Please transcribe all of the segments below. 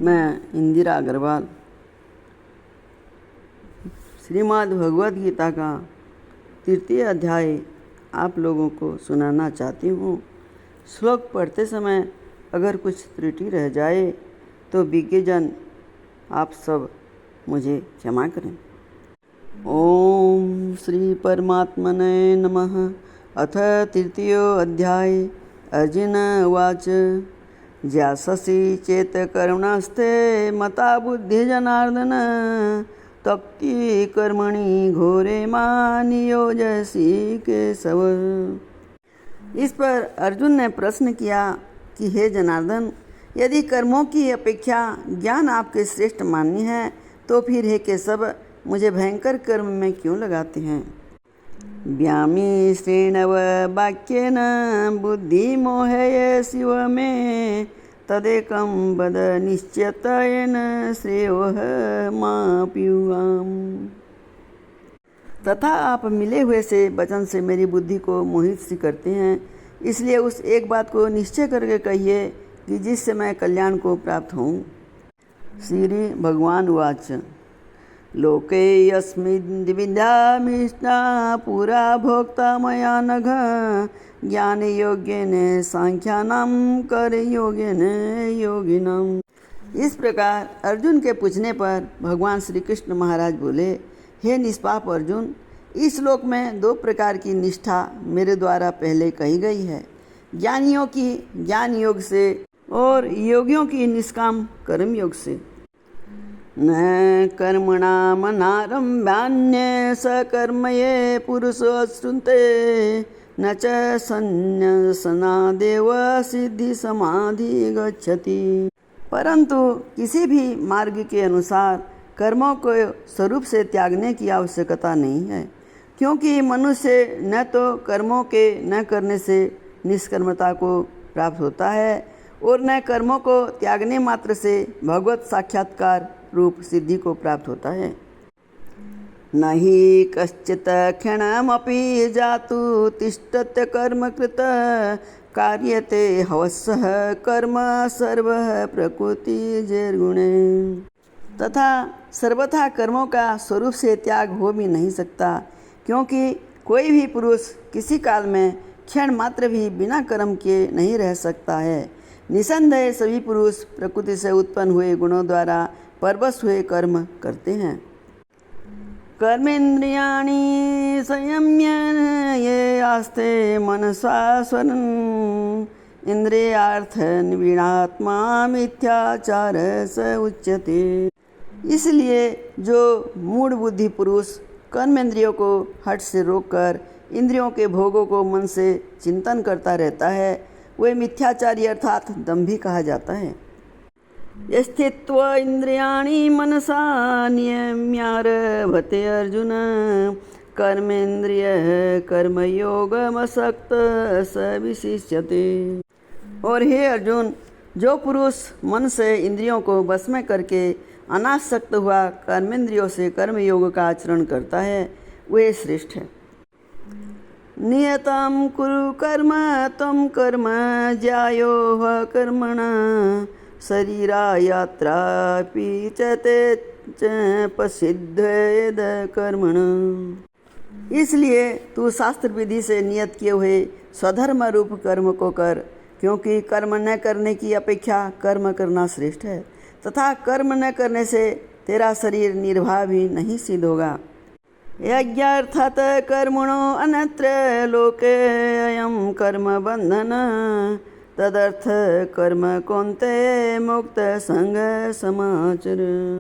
मैं इंदिरा अग्रवाल श्रीमद् भगवद गीता का 3 अध्याय आप लोगों को सुनाना चाहती हूँ। श्लोक पढ़ते समय अगर कुछ त्रुटि रह जाए तो विज्ञजन आप सब मुझे क्षमा करें। ओम श्री परमात्मने नमः। अथ 3 अध्याय। अर्जुन उवाच ज्याससि चेत करुणास्ते मता बुद्धि जनार्दन तक्ति कर्मणि घोरे मां नियोजसि केशव। इस पर अर्जुन ने प्रश्न किया कि हे जनार्दन, यदि कर्मों की अपेक्षा ज्ञान आपके श्रेष्ठ मान्य है तो फिर हे केशव मुझे भयंकर कर्म में क्यों लगाते हैं। व्यामी श्रेणव वाक्येन बुद्धि मोहय शिव में तदेकं वद निश्चयतेन श्रेयोः माप्युआम्। तथा आप मिले हुए से वचन से मेरी बुद्धि को मोहित सी करते हैं, इसलिए उस एक बात को निश्चय करके कहिए कि जिससे मैं कल्याण को प्राप्त हूँ। श्री भगवान उवाच लोके यस्मिन् विद्यामिष्टा पुरा भोक्ता मया नघ ज्ञान योगेन सांख्यानां कर्मयोगेन योगिनाम्। इस प्रकार अर्जुन के पूछने पर भगवान श्री कृष्ण महाराज बोले, हे निष्पाप अर्जुन, इस श्लोक में 2 प्रकार की निष्ठा मेरे द्वारा पहले कही गई है। ज्ञानियों की ज्ञान योग से और योगियों की निष्काम कर्म योग से। न कर्मणामनारम्भान्ये सकर्मये पुरुषोऽश्नुते न च संन्यसनादेव सिद्धि समाधि गच्छति। परंतु किसी भी मार्ग के अनुसार कर्मों को स्वरूप से त्यागने की आवश्यकता नहीं है, क्योंकि मनुष्य न तो कर्मों के न करने से निष्कर्मता को प्राप्त होता है और न कर्मों को त्यागने मात्र से भगवत साक्षात्कार रूप सिद्धि को प्राप्त होता है। न हि कश्चित् क्षणमपि जातु तिष्ठत्य कर्म कृत कार्यते हवस्सः कर्म सर्वः प्रकृतिजैर्गुणे। तथा सर्वथा कर्मों का स्वरूप से त्याग हो भी नहीं सकता, क्योंकि कोई भी पुरुष किसी काल में क्षण मात्र भी बिना कर्म किए नहीं रह सकता है। निसंदेह सभी पुरुष प्रकृति से उत्पन्न हुए गुणों द्वारा परवश हुए कर्म करते हैं। कर्मेन्द्रियाणि संयम्य ये आस्ते मनसा स्वरन् इंद्रियार्थ निवीणात्मा मिथ्याचार स उच्यते। इसलिए जो मूढ़ बुद्धि पुरुष कर्मेंद्रियों को हठ से रोककर इंद्रियों के भोगों को मन से चिंतन करता रहता है, वह मिथ्याचारी अर्थात दंभी कहा जाता है। स्थित्वा इंद्रियाणि मनसा नियम्यारभते अर्जुन कर्मेन्द्रिय कर्मयोगमसक्त स विशिष्यते। और हे अर्जुन, जो पुरुष मन से इंद्रियों को वश में करके अनासक्त हुआ कर्मेंद्रियों से कर्मयोग का आचरण करता है, वह श्रेष्ठ है। नियतं कुरु कर्म त्वं कर्म ज्यायो कर्मणा शरीरायात्रापि च ते च प्रसिद्धेद कर्मण। इसलिए तू शास्त्र विधि से नियत किए हुए स्वधर्म रूप कर्म को कर, क्योंकि कर्म न करने की अपेक्षा कर्म करना श्रेष्ठ है, तथा कर्म न करने से तेरा शरीर निर्वाह भी नहीं सिद्ध होगा। यज्ञार्थात् कर्मणो अन्यत्र लोके अयं कर्म बंधन तदर्थ कर्म कौन्तेय मुक्त संग समाचर।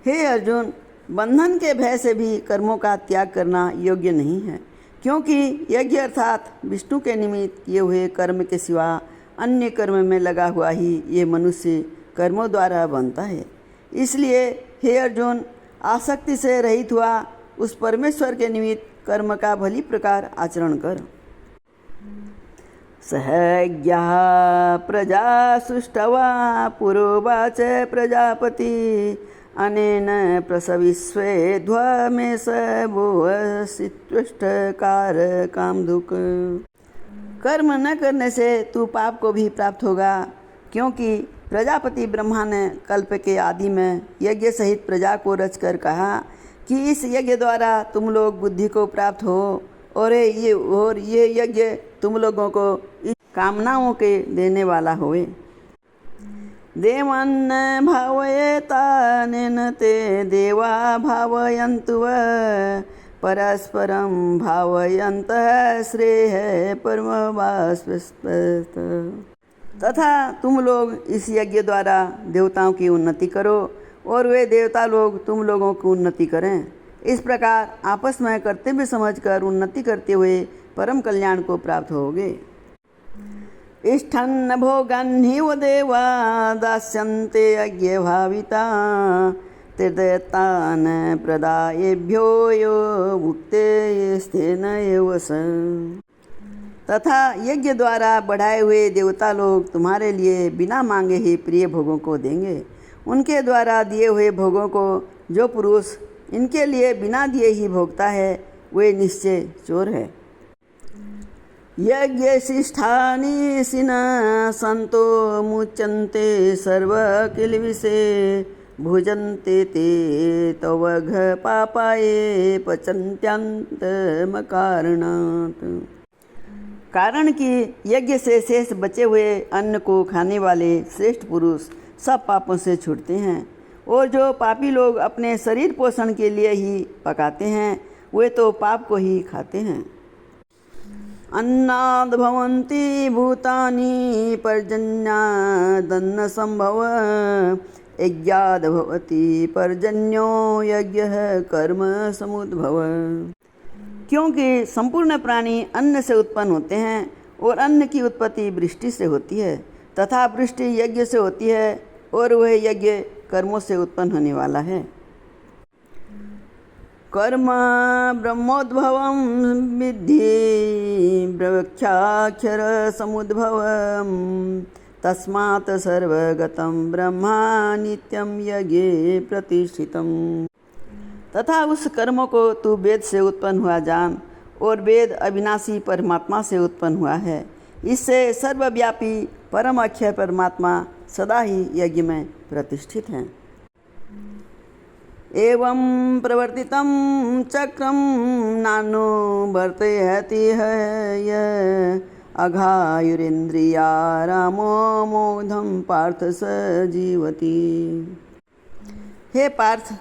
हे अर्जुन, बंधन के भय से भी कर्मों का त्याग करना योग्य नहीं है, क्योंकि यज्ञ अर्थात विष्णु के निमित्त किए हुए कर्म के सिवा अन्य कर्म में लगा हुआ ही ये मनुष्य कर्मों द्वारा बनता है। इसलिए हे अर्जुन, आसक्ति से रहित हुआ उस परमेश्वर के निमित्त कर्म का भली प्रकार आचरण कर। सहज्ञा प्रजा सृष्टवा पुरोवाच प्रजापति अनेन प्रसविस्वे ध्वमेश भुवसित्वष्टकार कामधुक। कर्म न करने से तू पाप को भी प्राप्त होगा, क्योंकि प्रजापति ब्रह्मा ने कल्प के आदि में यज्ञ सहित प्रजा को रचकर कहा कि इस यज्ञ द्वारा तुम लोग बुद्धि को प्राप्त हो और ये यज्ञ तुम लोगों को इस कामनाओं के देने वाला होए। देवान् भावयेतानेन ते देवा भावयन्तु वा परस्परं भावयन्तः श्रेयः परमवास्पस्त। तथा तुम लोग इस यज्ञ द्वारा देवताओं की उन्नति करो और वे देवता लोग तुम लोगों की उन्नति करें। इस प्रकार आपस में कर्तव्य समझकर उन्नति करते हुए परम कल्याण को प्राप्त होगे। इष्ठन् भोगन् हिव देवा दास्यन्ते यज्ञभाविता तीर्थतान् प्रदायेभ्यो यो मुक्तेस्तेन एव स। तथा यज्ञ द्वारा बढ़ाए हुए देवता लोग तुम्हारे लिए बिना मांगे ही प्रिय भोगों को देंगे। उनके द्वारा दिए हुए भोगों को जो पुरुष इनके लिए बिना दिए ही भोगता है वे निश्चय चोर है। यज्ञशिष्ठानि सिना संतो मुच्यन्ते सर्व किल्बिषे भुजन्ते ते तवघ पापाये पचन्त्यन्तम कारणात्। कारण कि यज्ञ से शेष बचे हुए अन्न को खाने वाले श्रेष्ठ पुरुष सब पापों से छूटते हैं, और जो पापी लोग अपने शरीर पोषण के लिए ही पकाते हैं वे तो पाप को ही खाते हैं। अन्नाद् भवन्ति भूतानि पर्जन्यादन्न संभव यज्ञाद् भवति पर्जन्यो यज्ञः कर्म समुद्भव। क्योंकि संपूर्ण प्राणी अन्न से उत्पन्न होते हैं और अन्न की उत्पत्ति वृष्टि से होती है तथा वृष्टि यज्ञ से होती है और वह यज्ञ कर्मों से उत्पन्न होने वाला है। कर्म ब्रह्मोद्भवं विद्धि ब्रह्माक्षर समुद्भवं तस्मात् सर्वगतं ब्रह्मा नित्यं यज्ञे प्रतिष्ठितम्। तथा उस कर्म को तू वेद से उत्पन्न हुआ जान, और वेद अविनाशी परमात्मा से उत्पन्न हुआ है। इससे सर्वव्यापी परम अक्षय परमात्मा सदा ही यज्ञ में प्रतिष्ठित हैं। एवं प्रवर्तितं चक्रं नानो वर्तयति है अघायुरिन्द्रिया रामो मोघं पार्थ स जीवति। हे पार्थ,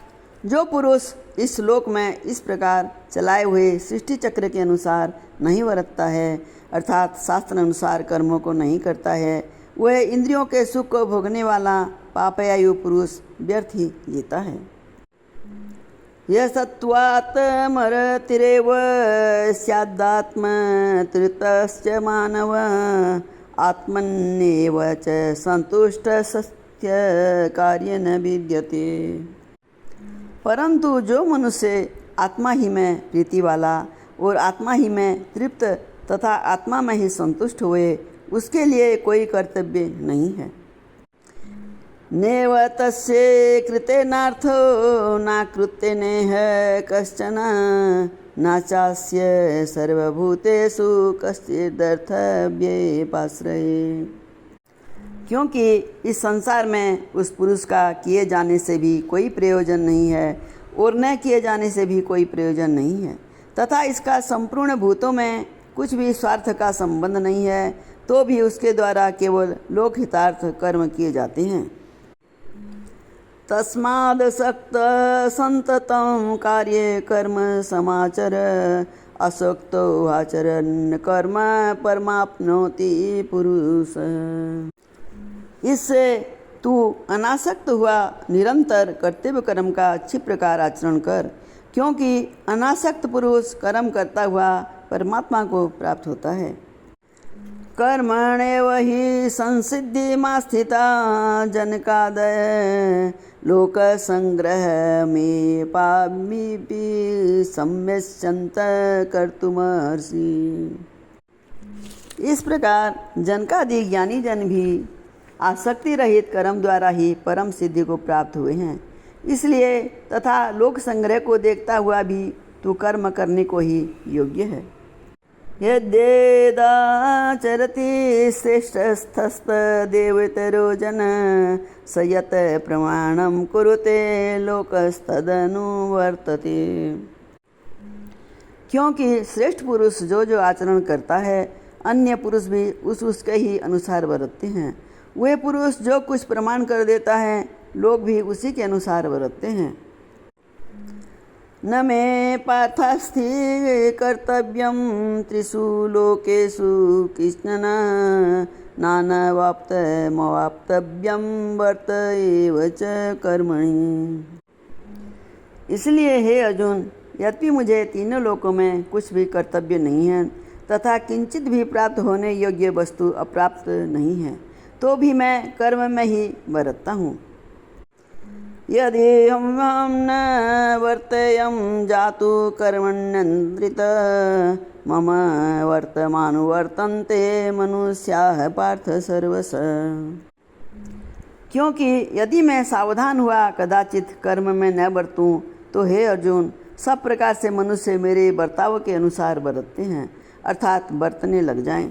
जो पुरुष इस लोक में इस प्रकार चलाए हुए सृष्टि चक्र के अनुसार नहीं वर्तता है, अर्थात शास्त्र अनुसार कर्मों को नहीं करता है, वह इंद्रियों के सुख को भोगने वाला पापयायु पुरुष व्यर्थ ही जीता है। यह सत्वात् मरतिरेव स्यादात्मतृतश्च मानव आत्मन्येव च संतुष्ट सत्य कार्य न विद्यते। परंतु जो मनुष्य आत्मा ही में प्रीति वाला और आत्मा ही में तृप्त तथा आत्मा में ही संतुष्ट हुए, उसके लिए कोई कर्तव्य नहीं है। नेव तस्य कृतेनार्थो न कृत्यनेह कश्चन न चास्य सर्वभूतेषु कश्चिदर्थव्ये पाश्रये। क्योंकि इस संसार में उस पुरुष का किए जाने से भी कोई प्रयोजन नहीं है और न किए जाने से भी कोई प्रयोजन नहीं है, तथा इसका संपूर्ण भूतों में कुछ भी स्वार्थ का संबंध नहीं है, तो भी उसके द्वारा केवल लोकहितार्थ कर्म किए जाते हैं। तस्माद् सक्त संततं कार्ये कर्म समाचर असक्तो आचरन् कर्म परमाप्नोति पुरुष। इससे तू अनासक्त हुआ निरंतर कर्तव्य कर्म का अच्छी प्रकार आचरण कर, क्योंकि अनासक्त पुरुष कर्म करता हुआ परमात्मा को प्राप्त होता है। कर्मण्येव हि संसिद्धिमास्थिता जनकादय लोक संग्रह में पापी सम्यस्यन्त कर्तुमर्षि। इस प्रकार जनकादि ज्ञानी जन भी आसक्ति रहित कर्म द्वारा ही परम सिद्धि को प्राप्त हुए हैं। इसलिए तथा लोक संग्रह को देखता हुआ भी तू कर्म करने को ही योग्य है। यद्येदाचरति श्रेष्ठस्तदेवतरो जन स यत् प्रमाणं कुरुते लोकस्तदनुवर्तते। क्योंकि श्रेष्ठ पुरुष जो जो आचरण करता है अन्य पुरुष भी उसके ही अनुसार बरतते हैं। वे पुरुष जो कुछ प्रमाण कर देता है लोग भी उसी के अनुसार बरतते हैं। न मे पार्थास्थि कर्तव्यं त्रिषु लोकेषु किंचन नानवाप्तमवाप्तव्यं वर्त एव च कर्मणि। इसलिए हे अर्जुन, यद्यपि मुझे तीनों लोकों में कुछ भी कर्तव्य नहीं है तथा किंचित भी प्राप्त होने योग्य वस्तु अप्राप्त नहीं है, तो भी मैं कर्म में ही बरतता हूँ। यदि हम न वर्तेयं जातु कर्मण्यन्द्रित मम वर्तमानुवर्तन्ते मनुष्याः पार्थ सर्वश। क्योंकि यदि मैं सावधान हुआ कदाचित कर्म में न बरतूं तो हे अर्जुन, सब प्रकार से मनुष्य मेरे बर्ताव के अनुसार बरतते हैं, अर्थात बरतने लग जाएं।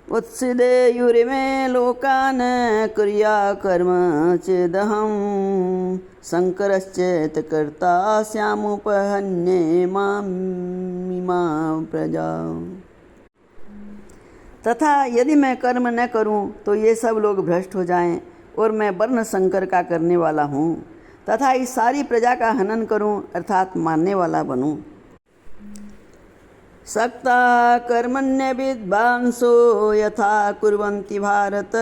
उत्सिदेयुरिमे लोकान् कुर्या कर्म चेदहं शंकरश्चेत् कर्ता स्यामुपहन्ये मामिमां प्रजा। तथा यदि मैं कर्म न करूं तो ये सब लोग भ्रष्ट हो जाएं और मैं वर्ण शंकर का करने वाला हूँ तथा इस सारी प्रजा का हनन करूं, अर्थात मारने वाला बनूं। सक्ता कर्मण्य विद्वांसो यथा कुर्वन्ति भारत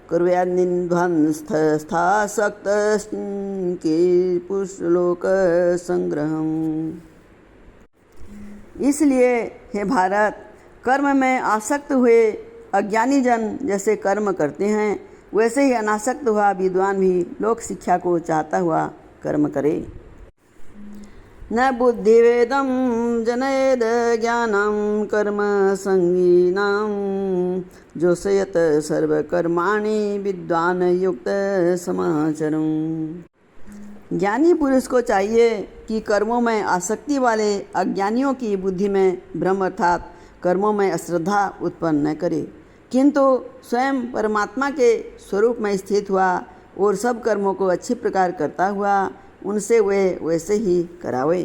कुर्यान्निध्वंस्तथा सक्तस्की पुष्लोक संग्रहम्। इसलिए हे भारत, कर्म में आसक्त हुए अज्ञानी जन जैसे कर्म करते हैं वैसे ही अनासक्त हुआ विद्वान भी लोक शिक्षा को चाहता हुआ कर्म करे। न बुद्धिवेदं जनयेद ज्ञानं कर्म संगीनां जोषयत सर्वकर्माणि विद्वान युक्त समाचरम्। ज्ञानी पुरुष को चाहिए कि कर्मों में आसक्ति वाले अज्ञानियों की बुद्धि में भ्रम अर्थात कर्मों में अश्रद्धा उत्पन्न न करे, किंतु स्वयं परमात्मा के स्वरूप में स्थित हुआ और सब कर्मों को अच्छी प्रकार करता हुआ उनसे वे वैसे ही करावे।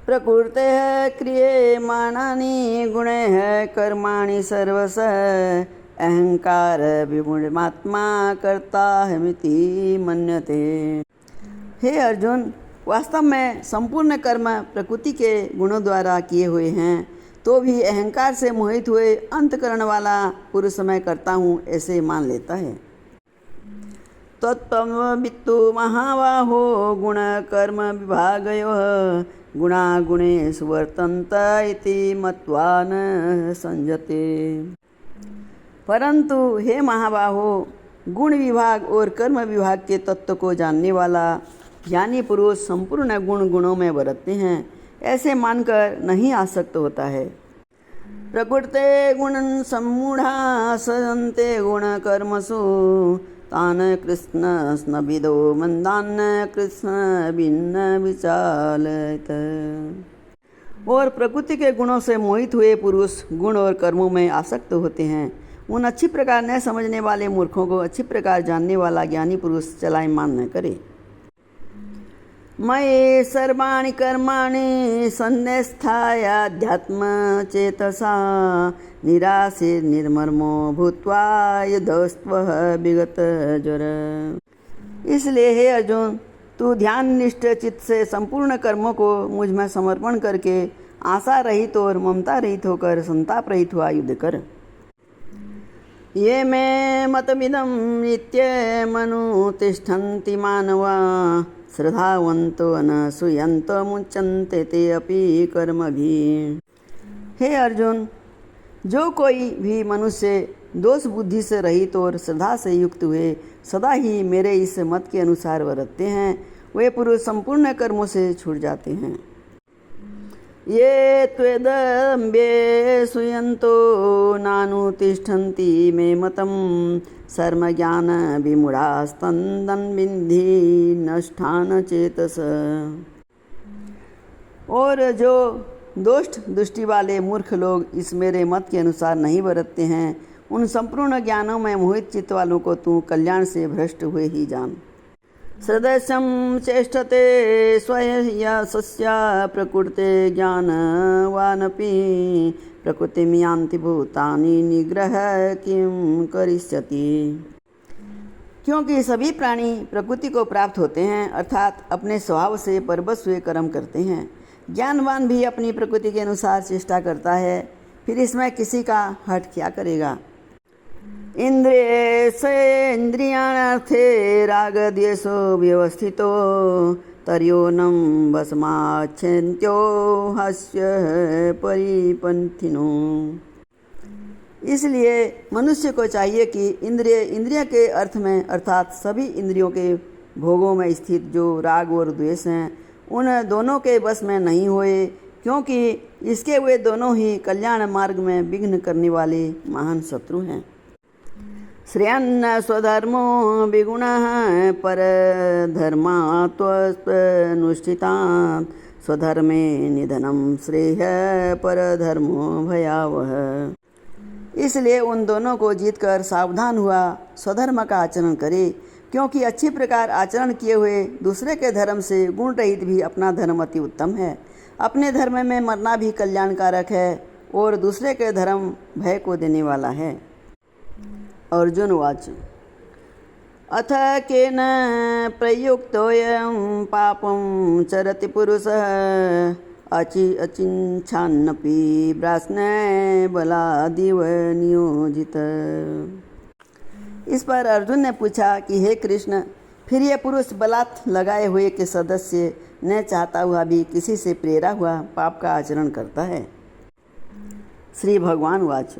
प्रकृते क्रियमाणानि गुणैः कर्माणि सर्वश अहंकार विमूढ़ात्मा कर्ताहमिति मन्यते। हे अर्जुन, वास्तव में संपूर्ण कर्म प्रकृति के गुणों द्वारा किए हुए हैं, तो भी अहंकार से मोहित हुए अंतकरण वाला पुरुष मैं करता हूँ ऐसे मान लेता है। तत्त्ववित्तु महाबाहो गुण कर्म विभागयोः गुणा गुणेषु वर्तन्त इति मत्वा न संजते। परंतु हे महाबाहो, गुण विभाग और कर्म विभाग के तत्व को जानने वाला ज्ञानी पुरुष संपूर्ण गुणों में बरतते हैं ऐसे मानकर नहीं आसक्त होता है। प्रकृते गुणं सम्मूढ़ा सजन्ते गुण कर्मसु तान कृष्ण स्नविदो मंदान कृष्ण भिन्न विचालयत। और प्रकृति के गुणों से मोहित हुए पुरुष गुण और कर्मों में आसक्त होते हैं। उन अच्छी प्रकार न समझने वाले मूर्खों को अच्छी प्रकार जानने वाला ज्ञानी पुरुष चलायमान न करे। मयि सर्वाणि कर्माणि सन्न्यस्ताय अध्यात्म चेतसा निराशे निर्ममो भूत्वा यदस्त्वः विगत ज्वर। इसलिए हे अर्जुन, तू ध्यान निष्ठ चित्त से संपूर्ण कर्मों को मुझ में समर्पण करके आशा रहित और ममता रहित होकर संताप रहित हुआ युद्ध कर। ये मे मतमिदं नित्यमनुतिष्ठन्ति मानवा श्रद्धावन्तो अनसूयन्तो मुच्यन्ते ते अपि कर्मभिः। हे अर्जुन, जो कोई भी मनुष्य दोष बुद्धि से रहित और श्रद्धा से युक्त हुए सदा ही मेरे इस मत के अनुसार बरतते हैं, वे पुरुष संपूर्ण कर्मों से छूट जाते हैं। ये त्वेदम्बे सूयन्तो नानुतिष्ठन्ति मे मतं सर्म ज्ञान विमूढ़ास्तन्दन् विन्धि नष्टान चेतस। और जो दोष्ट दृष्टि वाले मूर्ख लोग इस मेरे मत के अनुसार नहीं बरतते हैं, उन संपूर्ण ज्ञानों में मोहित चित्त वालों को तू कल्याण से भ्रष्ट हुए ही जान। सदस्यम चेष्टते स्वयसस्या प्रकृते ज्ञानवानपि प्रकृतिं यान्ति भूतानि निग्रह किं करिष्यति। क्योंकि सभी प्राणी प्रकृति को प्राप्त होते हैं, अर्थात अपने स्वभाव से परवश हुए कर्म करते हैं। ज्ञानवान भी अपनी प्रकृति के अनुसार चेष्टा करता है, फिर इसमें किसी का हट क्या करेगा। इंद्रिय से इंद्रियार्थे राग द्वेषो व्यवस्थितो तर्योनम वसमाच्छन्त्यो हास्य परिपंथिनो। इसलिए मनुष्य को चाहिए कि इंद्रिय के अर्थ में अर्थात सभी इंद्रियों के भोगों में स्थित जो राग और द्वेष हैं, उन दोनों के बस में नहीं होए, क्योंकि इसके वे दोनों ही कल्याण मार्ग में विघ्न करने वाले महान शत्रु हैं। श्रेयन्न स्वधर्मो विगुणः परधर्मात्वनुष्ठितात् स्वधर्मे निधनं श्रेय परधर्मो भयावह। इसलिए उन दोनों को जीतकर सावधान हुआ स्वधर्म का आचरण करे, क्योंकि अच्छी प्रकार आचरण किए हुए दूसरे के धर्म से गुण रहित भी अपना धर्म अति उत्तम है। अपने धर्म में मरना भी कल्याणकारक है और दूसरे के धर्म भय को देने वाला है। अर्जुन उवाच अथ केन प्रयुक्तोऽयं पापं चरति पुरुषः अचिच्छन्नपि ब्राह्मणे बलादिव नियोजित। इस पर अर्जुन ने पूछा कि हे कृष्ण, फिर ये पुरुष बलात् लगाए हुए के सदस्य न चाहता हुआ भी किसी से प्रेरा हुआ पाप का आचरण करता है। श्री भगवान वाच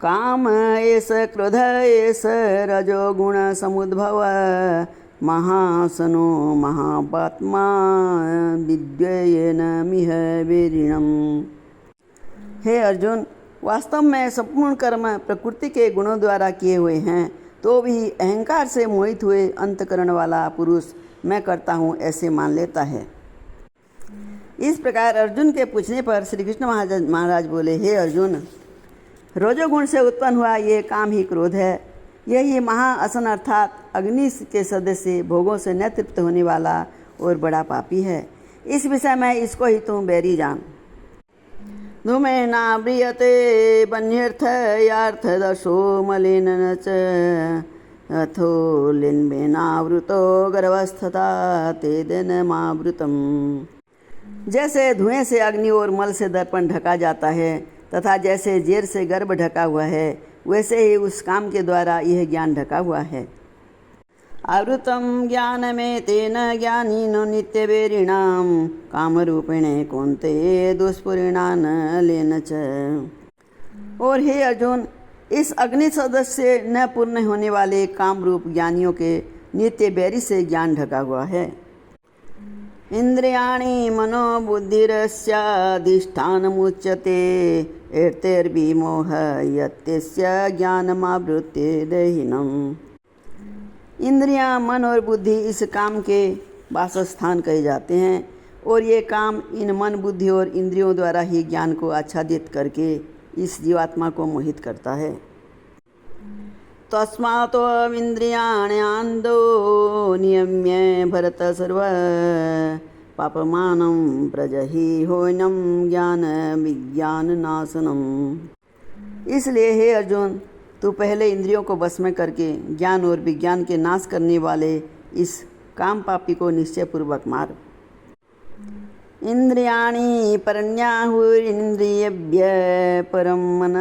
काम एष क्रोध एष रजो गुण समुद्भव महासनो महापात्मा विद्येन मिह वीरिणम्। हे अर्जुन, वास्तव में संपूर्ण कर्म प्रकृति के गुणों द्वारा किए हुए हैं, तो भी अहंकार से मोहित हुए अंतकरण वाला पुरुष मैं करता हूँ ऐसे मान लेता है। इस प्रकार अर्जुन के पूछने पर श्री कृष्ण महाराज बोले, हे अर्जुन, रजोगुण से उत्पन्न हुआ ये काम ही क्रोध है। यही महाअसन अर्थात अग्नि के सदस्य भोगों से न तृप्त होने वाला और बड़ा पापी है। इस विषय में इसको ही तुम बैरी जान। धूमेना ब्रियते बन्यर्थ यार्थ दशो मलिन च अथो लिन्बेनावृतो गर्भस्थता तेदेन मावृतम। जैसे धुएं से अग्नि और मल से दर्पण ढका जाता है तथा जैसे जेर से गर्भ ढका हुआ है, वैसे ही उस काम के द्वारा यह ज्ञान ढका हुआ है। आवृतम ज्ञान में तेन ज्ञानिनो नित्य वेरिणाम कामरूपिणे कौन्ते दुष्परिणान लेन च। और हे अर्जुन, इस अग्नि सदस्य न पूर्ण होने वाले काम रूप ज्ञानियों के नित्य बैरी से ज्ञान ढका हुआ है। इंद्रियाणि मनोबुद्धिरस्याधिष्ठानमुच्यते एतैर्विमोह यत्यस्य ज्ञानमावृत्य देहिनम्। इंद्रियां, मन और बुद्धि इस काम के वासस्थान कहे जाते हैं, और ये काम इन मन, बुद्धि और इंद्रियों द्वारा ही ज्ञान को आच्छादित करके इस जीवात्मा को मोहित करता है। तस्मातो इंद्रियाण्यान्दो नियम्य भरत सर्व पापमानं प्रजहि होयनं ज्ञान विज्ञान नाशनम। इसलिए हे अर्जुन, तू पहले इंद्रियों को वश में करके ज्ञान और विज्ञान के नाश करने वाले इस काम पापी को निश्चय पूर्वक मार। इंद्रियाणि परण्याहुरिन्द्रियेभ्य परम मन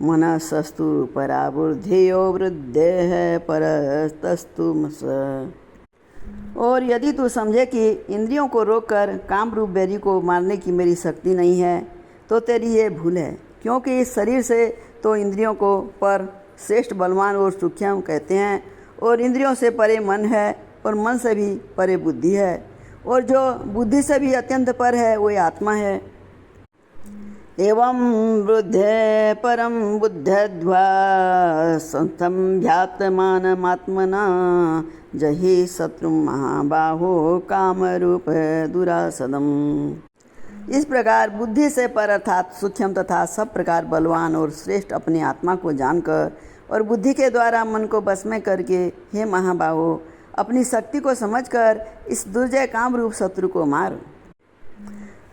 मनसस्तु परा बुद्धियो वृद्धेः परस्तस्तु मस। और यदि तू समझे कि इंद्रियों को रोककर काम रूप बैरी को मारने की मेरी शक्ति नहीं है, तो तेरी ये भूल है, क्योंकि इस शरीर से तो इंद्रियों को पर श्रेष्ठ, बलवान और सूक्ष्म कहते हैं, और इंद्रियों से परे मन है, और मन से भी परे बुद्धि है, और जो बुद्धि से भी अत्यंत पर है वही आत्मा है। एवं वृद्धे परं बुद्ध्यध्वा संस्थम्भ्यात्मानमात्मना जहि शत्रुं महाबाहो कामरूप दुरासदम्। इस प्रकार बुद्धि से पर अर्थात सूक्ष्म तथा सब प्रकार बलवान और श्रेष्ठ अपनी आत्मा को जानकर और बुद्धि के द्वारा मन को बस में करके, हे महाबाहो, अपनी शक्ति को समझकर इस दुर्जय काम रूप शत्रु को मार।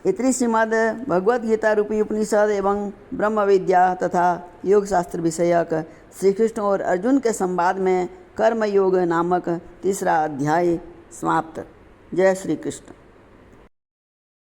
इतनी श्रीमद् भगवद गीता रूपी उपनिषद एवं ब्रह्म विद्या तथा योग शास्त्र विषयक श्री कृष्ण और अर्जुन के संवाद में कर्म योग नामक तीसरा अध्याय समाप्त। जय श्री कृष्ण।